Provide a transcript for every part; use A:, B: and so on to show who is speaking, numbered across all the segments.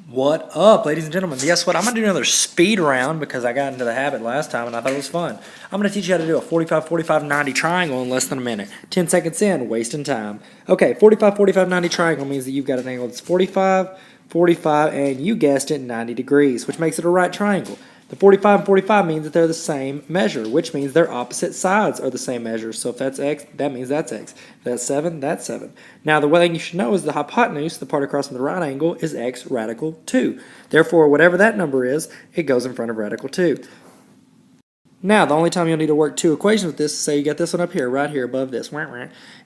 A: What up, ladies and gentlemen? Guess what? I'm going to do another speed round because I got into the habit last time and I thought it was fun. I'm going to teach you how to do a 45, 45, 90 triangle in less than a minute. 10 seconds in, wasting time. Okay, 45, 45, 90 triangle means that you've got an angle that's 45, 45, and you guessed it, 90 degrees, which makes it a right triangle. The 45 and 45 means that they're the same measure, which means their opposite sides are the same measure. So if that's x, that means that's x. If that's 7, that's 7. Now, the one thing you should know is the hypotenuse, the part across from the right angle, is x radical 2. Therefore, whatever that number is, it goes in front of radical 2. Now, the only time you'll need to work two equations with this is say you got this one up here, right here above this.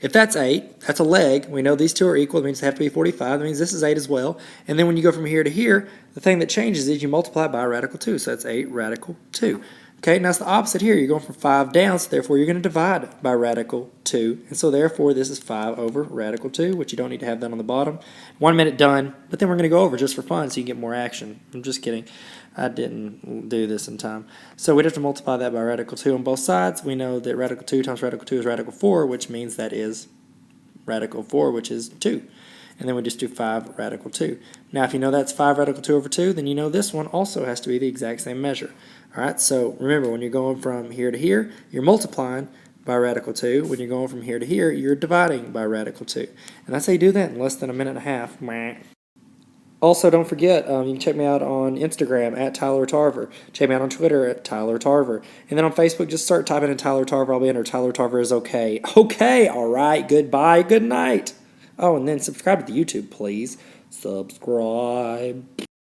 A: If that's 8, that's a leg. We know these two are equal. That means they have to be 45. That means this is 8 as well. And then when you go from here to here, the thing that changes is you multiply by radical 2. So that's 8 radical 2. Okay, now it's the opposite here. You're going from 5 down, so therefore you're going to divide by radical 2. And so therefore this is 5 over radical 2, which you don't need to have that on the bottom. 1 minute done, but then we're going to go over just for fun so you can get more action. I'm just kidding. I didn't do this in time. So we'd have to multiply that by radical 2 on both sides. We know that radical 2 times radical 2 is radical 4, which means that is radical 4, which is 2. And then we just do 5 radical 2. Now, if you know that's 5 radical 2 over 2, then you know this one also has to be the exact same measure. All right, so remember, when you're going from here to here, you're multiplying by radical 2. When you're going from here to here, you're dividing by radical 2. And that's how you do that in less than a minute and a half. Also, don't forget, you can check me out on Instagram at Tyler Tarver. Check me out on Twitter at Tyler Tarver. And then on Facebook, just start typing in Tyler Tarver. I'll be under Tyler Tarver is okay. Okay, all right, goodbye, good night. Oh, and then subscribe to the YouTube, please. Subscribe.